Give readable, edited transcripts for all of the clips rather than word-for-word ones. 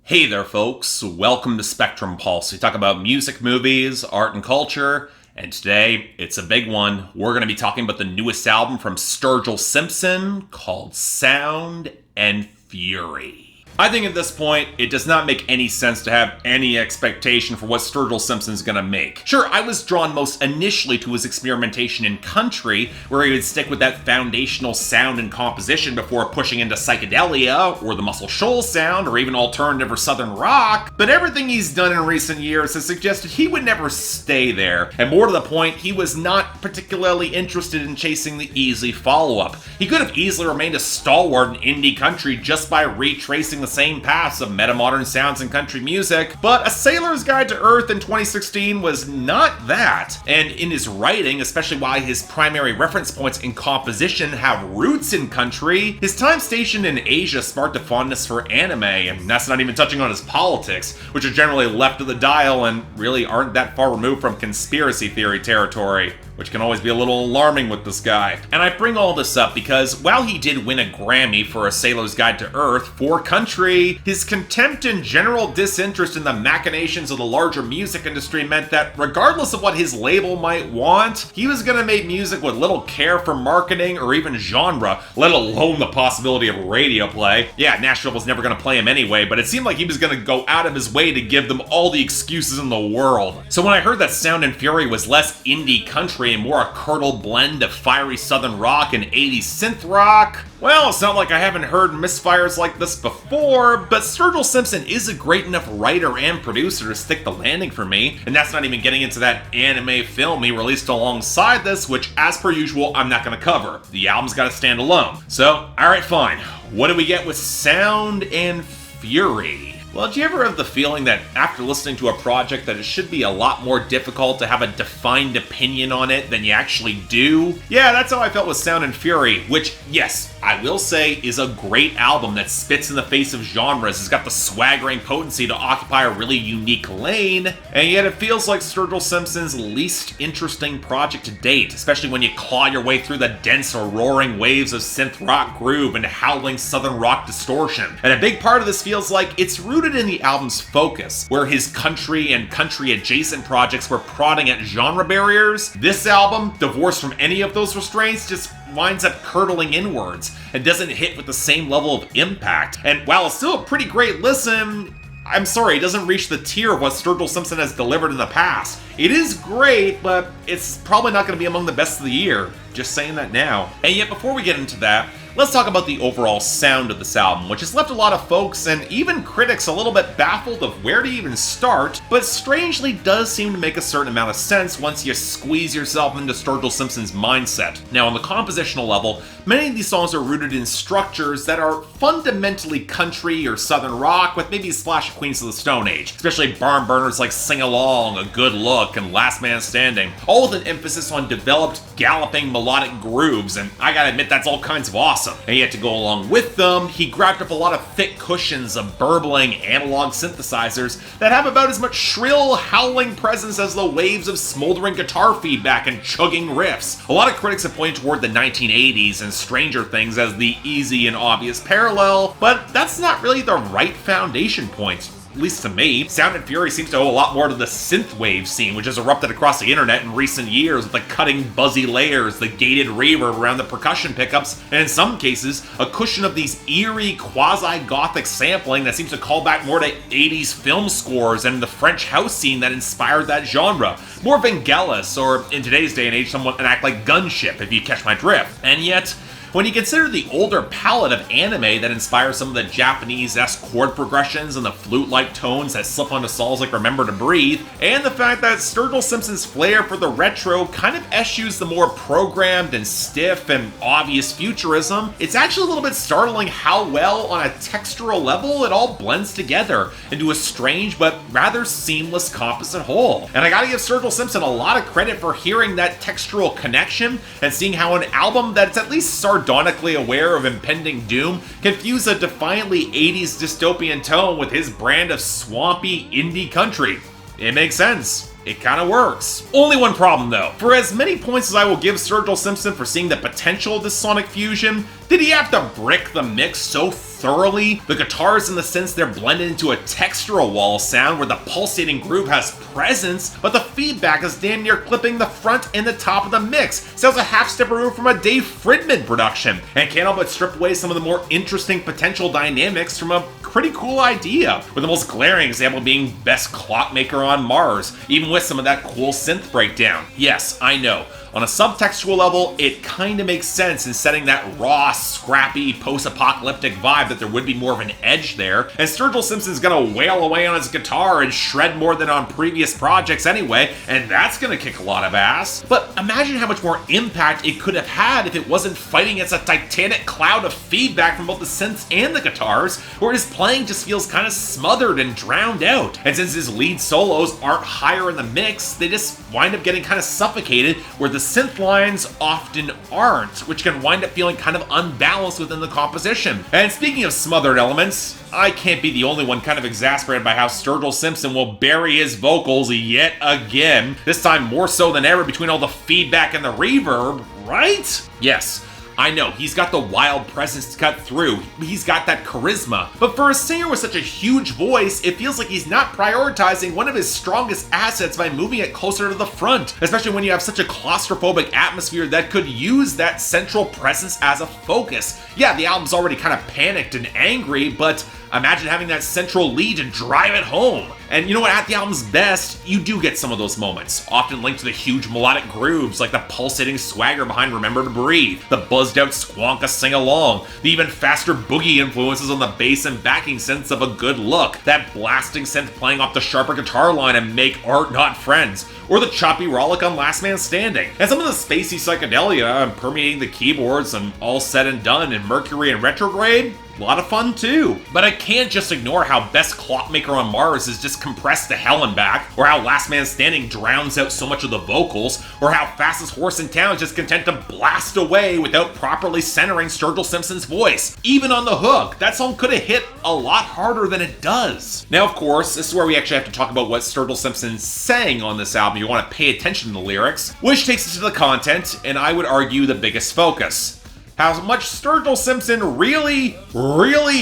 Hey there, folks. Welcome to Spectrum Pulse. We talk about music, movies, art, and culture. And today, it's a big one. We're going to be talking about the newest album from Sturgill Simpson called Sound and Fury. I think at this point, it does not make any sense to have any expectation for what Sturgill Simpson's gonna make. Sure, I was drawn most initially to his experimentation in country, where he would stick with that foundational sound and composition before pushing into psychedelia, or the Muscle Shoals sound, or even alternative or southern rock, but everything he's done in recent years has suggested he would never stay there, and more to the point, he was not particularly interested in chasing the easy follow-up. He could have easily remained a stalwart in indie country just by retracing the same paths of metamodern sounds in country music, but A Sailor's Guide to Earth in 2016 was not that. And in his writing, especially while his primary reference points in composition have roots in country, his time stationed in Asia sparked a fondness for anime, and that's not even touching on his politics, which are generally left of the dial and really aren't that far removed from conspiracy theory territory, which can always be a little alarming with this guy. And I bring all this up because while he did win a Grammy for A Sailor's Guide to Earth for country, his contempt and general disinterest in the machinations of the larger music industry meant that regardless of what his label might want, he was gonna make music with little care for marketing or even genre, let alone the possibility of radio play. Yeah, Nashville was never gonna play him anyway, but it seemed like he was gonna go out of his way to give them all the excuses in the world. So when I heard that Sound and Fury was less indie country and more a curdled blend of fiery southern rock and 80s synth rock, well, it's not like I haven't heard misfires like this before, but Sturgill Simpson is a great enough writer and producer to stick the landing for me, and that's not even getting into that anime film he released alongside this, which, as per usual, I'm not going to cover. The album's got to stand alone. So, alright, fine. What do we get with Sound and Fury? Well, do you ever have the feeling that after listening to a project that it should be a lot more difficult to have a defined opinion on it than you actually do? Yeah, that's how I felt with Sound and Fury, which, yes, I will say is a great album that spits in the face of genres. It's got the swaggering potency to occupy a really unique lane, and yet it feels like Sturgill Simpson's least interesting project to date, especially when you claw your way through the dense roaring waves of synth rock groove and howling southern rock distortion. And a big part of this feels like it's rooted in the album's focus, where his country and country-adjacent projects were prodding at genre barriers. This album, divorced from any of those restraints, just winds up curdling inwards and doesn't hit with the same level of impact. And while it's still a pretty great listen, I'm sorry, it doesn't reach the tier of what Sturgill Simpson has delivered in the past. It is great, but it's probably not going to be among the best of the year. Just saying that now. And yet, before we get into that, let's talk about the overall sound of this album, which has left a lot of folks and even critics a little bit baffled of where to even start, but strangely does seem to make a certain amount of sense once you squeeze yourself into Sturgill Simpson's mindset. Now, on the compositional level, many of these songs are rooted in structures that are fundamentally country or southern rock, with maybe a splash of Queens of the Stone Age, especially barn burners like Sing Along, A Good Look, and Last Man Standing, all with an emphasis on developed, galloping melodic grooves, and I gotta admit that's all kinds of awesome. And yet to go along with them, he grabbed up a lot of thick cushions of burbling analog synthesizers that have about as much shrill, howling presence as the waves of smoldering guitar feedback and chugging riffs. A lot of critics have pointed toward the 1980s and Stranger Things as the easy and obvious parallel, but that's not really the right foundation point. At least to me. Sound and Fury seems to owe a lot more to the Synthwave scene, which has erupted across the internet in recent years with the cutting buzzy layers, the gated reverb around the percussion pickups, and in some cases, a cushion of these eerie, quasi-gothic sampling that seems to call back more to 80s film scores and the French house scene that inspired that genre. More Vangelis, or in today's day and age, somewhat an act like Gunship, if you catch my drift. And yet, when you consider the older palette of anime that inspires some of the Japanese-esque chord progressions and the flute-like tones that slip onto songs like Remember to Breathe, and the fact that Sturgill Simpson's flair for the retro kind of eschews the more programmed and stiff and obvious futurism, it's actually a little bit startling how well, on a textural level, it all blends together into a strange but rather seamless composite whole. And I gotta give Sturgill Simpson a lot of credit for hearing that textural connection and seeing how an album that's at least sardonically aware of impending doom can fuse a defiantly 80s dystopian tone with his brand of swampy indie country. It makes sense. It kind of works. Only one problem though. For as many points as I will give Sturgill Simpson for seeing the potential of this sonic fusion, Did he have to brick the mix so thoroughly? The guitars, in the sense they're blended into a textural wall sound where the pulsating groove has presence, but the feedback is damn near clipping the front and the top of the mix. Sounds a half step removed from a Dave Fridman production, and can't help but strip away some of the more interesting potential dynamics from a pretty cool idea, with the most glaring example being Best Clockmaker on Mars, even with some of that cool synth breakdown. Yes, I know. On a subtextual level, it kinda makes sense in setting that raw, scrappy, post-apocalyptic vibe that there would be more of an edge there, and Sturgill Simpson's gonna wail away on his guitar and shred more than on previous projects anyway, and that's gonna kick a lot of ass. But imagine how much more impact it could have had if it wasn't fighting against a titanic cloud of feedback from both the synths and the guitars, where his playing just feels kinda smothered and drowned out. And since his lead solos aren't higher in the mix, they just wind up getting kinda suffocated, where the synth lines often aren't, which can wind up feeling kind of unbalanced within the composition. And speaking of smothered elements, I can't be the only one kind of exasperated by how Sturgill Simpson will bury his vocals yet again, this time more so than ever between all the feedback and the reverb, right? Yes, I know, he's got the wild presence to cut through, he's got that charisma, but for a singer with such a huge voice, it feels like he's not prioritizing one of his strongest assets by moving it closer to the front, especially when you have such a claustrophobic atmosphere that could use that central presence as a focus. Yeah, the album's already kind of panicked and angry, but imagine having that central lead to drive it home. And you know what, at the album's best, you do get some of those moments, often linked to the huge melodic grooves, like the pulsating swagger behind Remember to Breathe, the buzzed out squonka sing-along, the even faster boogie influences on the bass and backing synths of A Good Look, that blasting synth playing off the sharper guitar line and Make Art Not Friends, or the choppy rollick on Last Man Standing, and some of the spacey psychedelia permeating the keyboards and All Said and Done in Mercury and Retrograde. A lot of fun too. But I can't just ignore how Best Clockmaker on Mars is just compressed to hell and back, or how Last Man Standing drowns out so much of the vocals, or how Fastest Horse in Town is just content to blast away without properly centering Sturgill Simpson's voice. Even on the hook, that song could have hit a lot harder than it does. Now, of course, this is where we actually have to talk about what Sturgill Simpson sang on this album. You want to pay attention to the lyrics, which takes us to the content, and I would argue the biggest focus. How much Sturgill Simpson really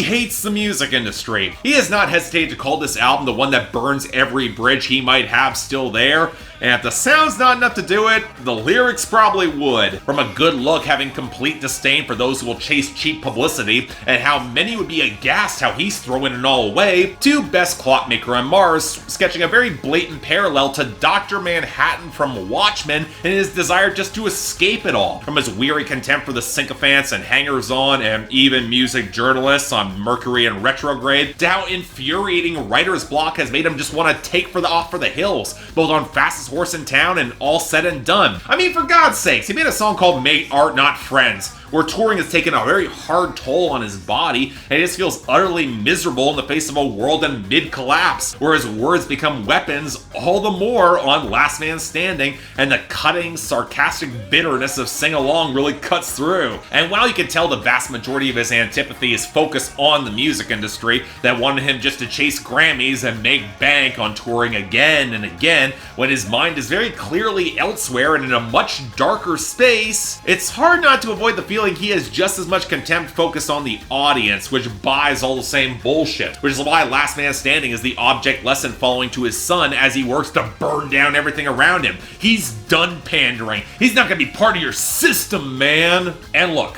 hates the music industry. He has not hesitated to call this album the one that burns every bridge he might have still there, and if the sound's not enough to do it, the lyrics probably would. From A Good Look having complete disdain for those who will chase cheap publicity, and how many would be aghast how he's throwing it all away, to Best Clockmaker on Mars, sketching a very blatant parallel to Dr. Manhattan from Watchmen and his desire just to escape it all, from his weary contempt for the sycophants and hangers-on and even music journalists on Mercury and Retrograde, to how infuriating writer's block has made him just want to take off for the hills, both on Fastest Horse in Town and All Said and Done. I mean, for God's sakes, he made a song called Make Art Not Friends, where touring has taken a very hard toll on his body, and he just feels utterly miserable in the face of a world in mid-collapse, where his words become weapons all the more on Last Man Standing, and the cutting, sarcastic bitterness of Sing Along really cuts through. And while you can tell the vast majority of his antipathy is focused on the music industry that wanted him just to chase Grammys and make bank on touring again and again, when his mind is very clearly elsewhere and in a much darker space, it's hard not to avoid the feeling he has just as much contempt focused on the audience, which buys all the same bullshit, which is why Last Man Standing is the object lesson following to his son as he works to burn down everything around him. He's done pandering. He's not gonna be part of your system, man. And look,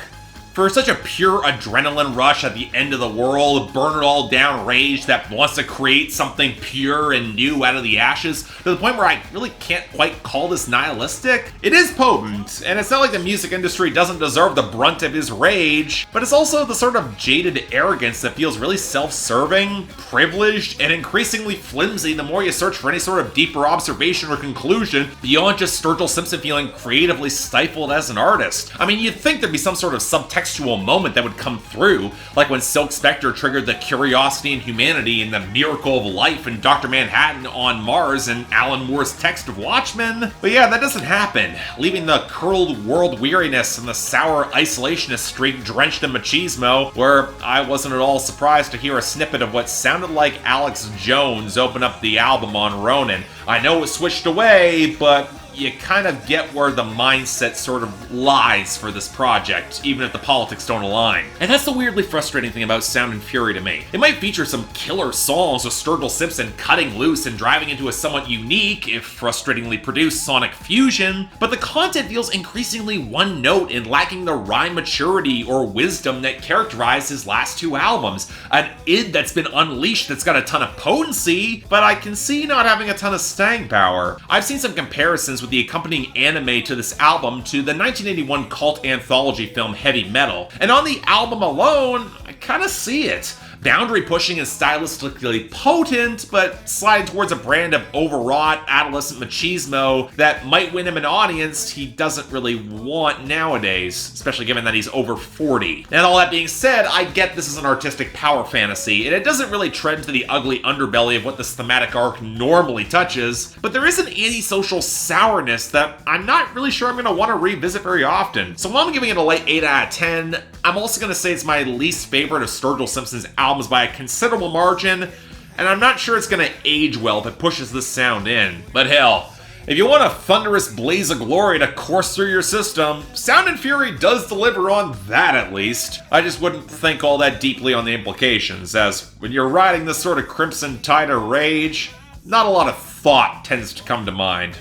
for such a pure adrenaline rush at the end of the world, burn it all down rage that wants to create something pure and new out of the ashes, to the point where I really can't quite call this nihilistic, it is potent, and it's not like the music industry doesn't deserve the brunt of his rage, but it's also the sort of jaded arrogance that feels really self-serving, privileged, and increasingly flimsy the more you search for any sort of deeper observation or conclusion beyond just Sturgill Simpson feeling creatively stifled as an artist. I mean, you'd think there'd be some sort of subtextual moment that would come through, like when Silk Spectre triggered the curiosity in humanity and the miracle of life in Dr. Manhattan on Mars and Alan Moore's text of Watchmen. But yeah, that doesn't happen, leaving the curled world weariness and the sour isolationist streak drenched in machismo, where I wasn't at all surprised to hear a snippet of what sounded like Alex Jones open up the album on Ronin. I know it switched away, but you kind of get where the mindset sort of lies for this project, even if the politics don't align. And that's the weirdly frustrating thing about Sound and Fury to me. It might feature some killer songs with Sturgill Simpson cutting loose and driving into a somewhat unique, if frustratingly produced, sonic fusion, but the content feels increasingly one note and lacking the rhyme maturity or wisdom that characterized his last two albums. An id that's been unleashed that's got a ton of potency, but I can see not having a ton of staying power. I've seen some comparisons with the accompanying anime to this album to the 1981 cult anthology film Heavy Metal, and on the album alone, I kind of see it. Boundary pushing and stylistically potent, but sliding towards a brand of overwrought adolescent machismo that might win him an audience he doesn't really want nowadays, especially given that he's over 40. And all that being said, I get this is an artistic power fantasy, and it doesn't really tread to the ugly underbelly of what this thematic arc normally touches, but there is an antisocial sourness that I'm not really sure I'm going to want to revisit very often. So while I'm giving it a light 8 out of 10, I'm also going to say it's my least favorite of Sturgill Simpson's albums by a considerable margin, and I'm not sure it's going to age well if it pushes this sound in. But hell, if you want a thunderous blaze of glory to course through your system, Sound and Fury does deliver on that at least. I just wouldn't think all that deeply on the implications, as when you're riding this sort of crimson tide of rage, not a lot of thought tends to come to mind.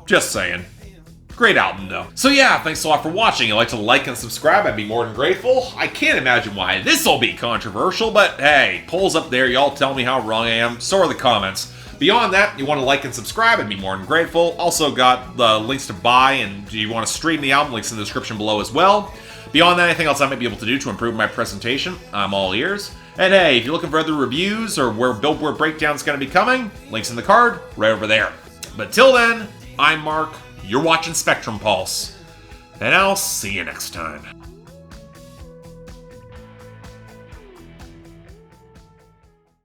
Just saying. Great album, though. So yeah, thanks a lot for watching. If you'd like to like and subscribe, I'd be more than grateful. I can't imagine why this'll be controversial, but hey, polls up there, y'all tell me how wrong I am, so are the comments. Beyond that, you want to like and subscribe, I'd be more than grateful. Also got the links to buy, and do you want to stream the album, links in the description below as well. Beyond that, anything else I might be able to do to improve my presentation, I'm all ears. And hey, if you're looking for other reviews or where Billboard Breakdown's going to be coming, links in the card, right over there. But till then, I'm Mark. You're watching Spectrum Pulse, and I'll see you next time.